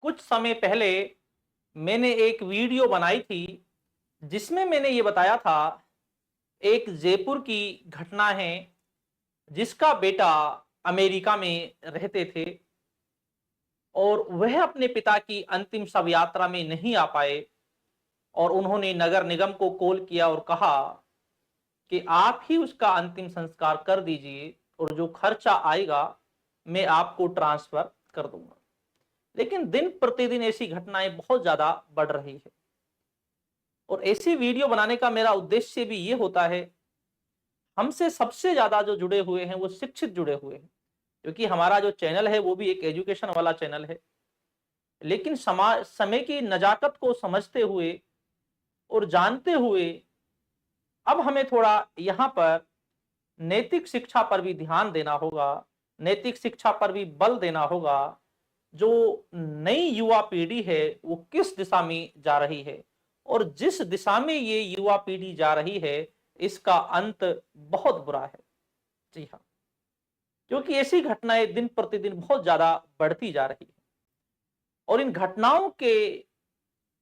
कुछ समय पहले मैंने एक वीडियो बनाई थी जिसमें मैंने ये बताया था एक जयपुर की घटना है जिसका बेटा अमेरिका में रहते थे और वह अपने पिता की अंतिम शव यात्रा में नहीं आ पाए और उन्होंने नगर निगम को कॉल किया और कहा कि आप ही उसका अंतिम संस्कार कर दीजिए और जो खर्चा आएगा मैं आपको ट्रांसफर कर दूंगा। लेकिन दिन प्रतिदिन ऐसी घटनाएं बहुत ज्यादा बढ़ रही है और ऐसी वीडियो बनाने का मेरा उद्देश्य भी ये होता है, हमसे सबसे ज्यादा जो जुड़े हुए हैं वो शिक्षित जुड़े हुए हैं, क्योंकि हमारा जो चैनल है वो भी एक एजुकेशन वाला चैनल है। लेकिन समाज समय की नजाकत को समझते हुए और जानते हुए अब हमें थोड़ा यहाँ पर नैतिक शिक्षा पर भी ध्यान देना होगा, नैतिक शिक्षा पर भी बल देना होगा। जो नई युवा पीढ़ी है वो किस दिशा में जा रही है और जिस दिशा में ये युवा पीढ़ी जा रही है इसका अंत बहुत बुरा है। जी हाँ, क्योंकि ऐसी घटनाएं दिन प्रतिदिन बहुत ज्यादा बढ़ती जा रही है और इन घटनाओं के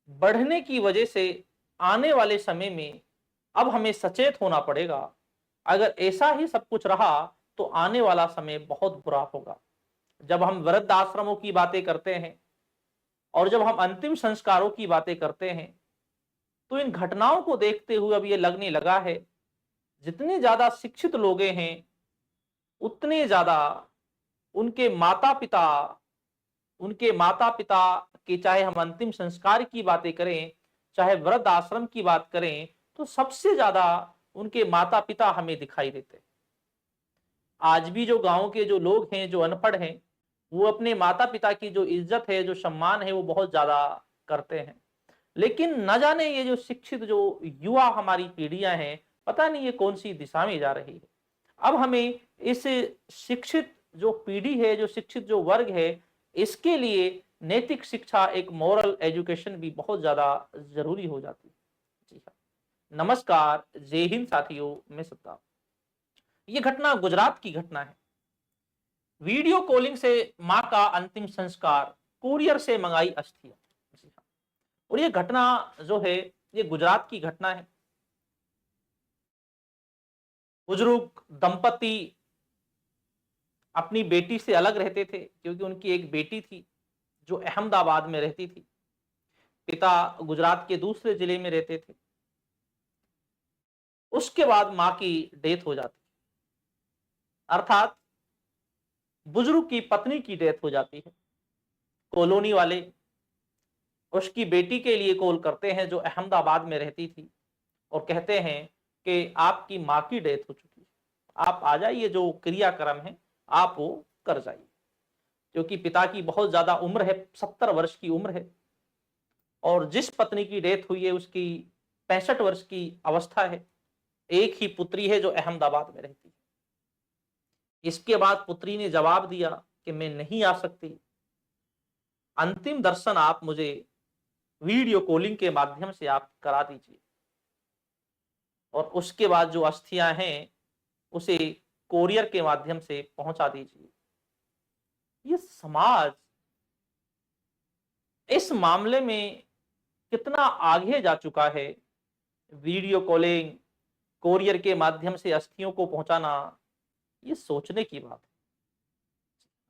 बढ़ने की वजह से आने वाले समय में अब हमें सचेत होना पड़ेगा। अगर ऐसा ही सब कुछ रहा तो आने वाला समय बहुत बुरा होगा। जब हम वृद्ध आश्रमों की बातें करते हैं और जब हम अंतिम संस्कारों की बातें करते हैं तो इन घटनाओं को देखते हुए अब ये लगने लगा है जितने ज्यादा शिक्षित लोग हैं उतने ज्यादा उनके माता पिता उनके माता पिता के, चाहे हम अंतिम संस्कार की बातें करें चाहे वृद्ध आश्रम की बात करें, तो सबसे ज्यादा उनके माता पिता हमें दिखाई देते हैं। आज भी जो गांव के जो लोग हैं जो अनपढ़ हैं वो अपने माता पिता की जो इज्जत है जो सम्मान है वो बहुत ज्यादा करते हैं। लेकिन न जाने ये जो शिक्षित जो युवा हमारी पीढ़ियां हैं पता नहीं ये कौन सी दिशा में जा रही है। अब हमें इस शिक्षित जो पीढ़ी है जो शिक्षित जो वर्ग है इसके लिए नैतिक शिक्षा एक मॉरल एजुकेशन भी बहुत ज्यादा जरूरी हो जाती है। जी हाँ, नमस्कार, जय हिंद साथियों, मैं सत्ता। ये घटना गुजरात की घटना है। वीडियो कॉलिंग से मां का अंतिम संस्कार, कुरियर से मंगाई अस्थियां। जी हाँ, और ये घटना जो है ये गुजरात की घटना है। बुजुर्ग दंपति अपनी बेटी से अलग रहते थे क्योंकि उनकी एक बेटी थी जो अहमदाबाद में रहती थी। पिता गुजरात के दूसरे जिले में रहते थे। उसके बाद मां की डेथ हो जाती, अर्थात बुजुर्ग की पत्नी की डेथ हो जाती है। कॉलोनी वाले उसकी बेटी के लिए कॉल करते हैं जो अहमदाबाद में रहती थी और कहते हैं कि आपकी मां की डेथ हो चुकी है, आप आ जाइए, जो क्रियाक्रम है आप वो कर जाइए। क्योंकि पिता की बहुत ज्यादा उम्र है, 70 वर्ष की उम्र है और जिस पत्नी की डेथ हुई है उसकी 65 वर्ष की अवस्था है। एक ही पुत्री है जो अहमदाबाद में रहती है। इसके बाद पुत्री ने जवाब दिया कि मैं नहीं आ सकती, अंतिम दर्शन आप मुझे वीडियो कॉलिंग के माध्यम से आप करा दीजिए और उसके बाद जो अस्थियां हैं उसे कोरियर के माध्यम से पहुंचा दीजिए। ये समाज इस मामले में कितना आगे जा चुका है। वीडियो कॉलिंग, कोरियर के माध्यम से अस्थियों को पहुंचाना, ये सोचने की बात है,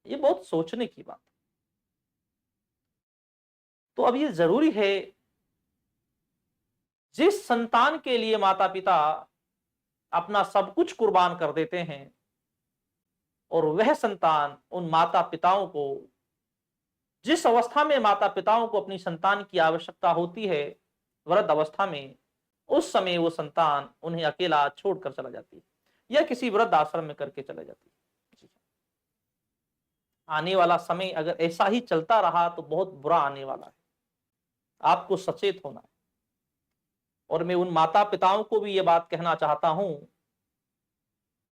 ये बहुत सोचने की बात है। तो अब ये जरूरी है, जिस संतान के लिए माता पिता अपना सब कुछ कुर्बान कर देते हैं और वह संतान उन माता पिताओं को, जिस अवस्था में माता पिताओं को अपनी संतान की आवश्यकता होती है वृद्ध अवस्था में, उस समय वो संतान उन्हें अकेला छोड़कर चला जाती है या किसी वृद्ध आश्रम में करके चला जाती है। जी। आने वाला समय अगर ऐसा ही चलता रहा तो बहुत बुरा आने वाला है। आपको सचेत होना है। और मैं उन माता पिताओं को भी ये बात कहना चाहता हूं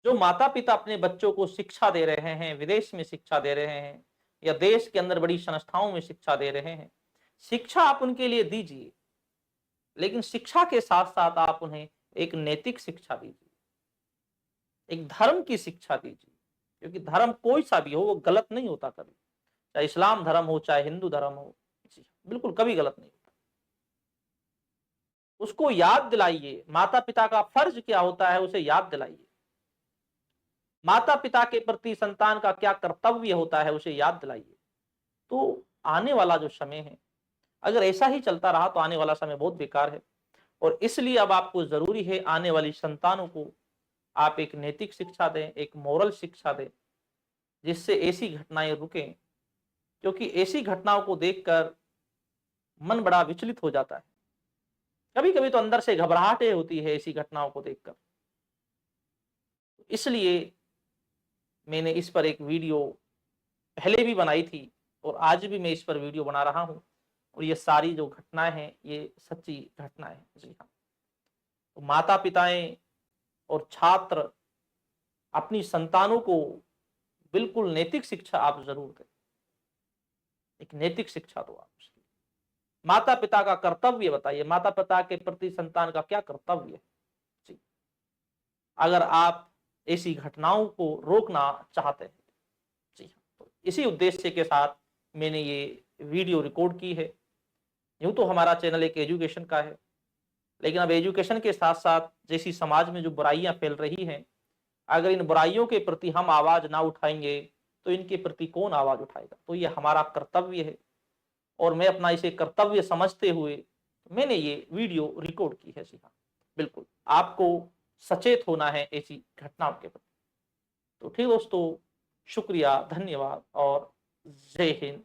जो माता पिता अपने बच्चों को शिक्षा दे रहे हैं, विदेश में शिक्षा दे रहे हैं या देश के अंदर बड़ी संस्थाओं में शिक्षा दे रहे हैं। शिक्षा आप उनके लिए दीजिए, लेकिन शिक्षा के साथ साथ आप उन्हें एक नैतिक शिक्षा दीजिए, एक धर्म की शिक्षा दीजिए। क्योंकि धर्म कोई सा भी हो वो गलत नहीं होता कभी, चाहे इस्लाम धर्म हो चाहे हिंदू धर्म हो। बिल्कुल कभी गलत नहीं। उसको याद दिलाइए, माता पिता का फर्ज क्या होता है उसे याद दिलाइए, माता पिता के प्रति संतान का क्या कर्तव्य होता है उसे याद दिलाइए। तो आने वाला जो समय है, अगर ऐसा ही चलता रहा तो आने वाला समय बहुत बेकार है। और इसलिए अब आपको जरूरी है आने वाली संतानों को आप एक नैतिक शिक्षा दें, एक मोरल शिक्षा दें, जिससे ऐसी घटनाएं रुकें। क्योंकि ऐसी घटनाओं को देखकर मन बड़ा विचलित हो जाता है, कभी कभी तो अंदर से घबराहटें होती है ऐसी घटनाओं को देखकर। इसलिए मैंने इस पर एक वीडियो पहले भी बनाई थी और आज भी मैं इस पर वीडियो बना रहा हूं। और ये सारी जो घटनाएं हैं ये सच्ची घटनाएं हैं। जी हाँ, तो माता पिताएं और छात्र अपनी संतानों को बिल्कुल नैतिक शिक्षा आप जरूर दें, एक नैतिक शिक्षा दो आप उसकी। माता पिता का कर्तव्य बताइए, माता पिता के प्रति संतान का क्या कर्तव्य है। जी, अगर आप ऐसी घटनाओं को रोकना चाहते हैं। जी हाँ, तो इसी उद्देश्य के साथ मैंने ये वीडियो रिकॉर्ड की है। यूं तो हमारा चैनल एक एजुकेशन का है, लेकिन अब एजुकेशन के साथ साथ जैसी समाज में जो बुराइयां फैल रही हैं, अगर इन बुराइयों के प्रति हम आवाज ना उठाएंगे तो इनके प्रति कौन आवाज उठाएगा। तो ये हमारा कर्तव्य है और मैं अपना इसे कर्तव्य समझते हुए मैंने ये वीडियो रिकॉर्ड की है। जी हाँ, बिल्कुल आपको सचेत होना है ऐसी घटनाओं के प्रति। तो ठीक दोस्तों, शुक्रिया, धन्यवाद और जय हिंद,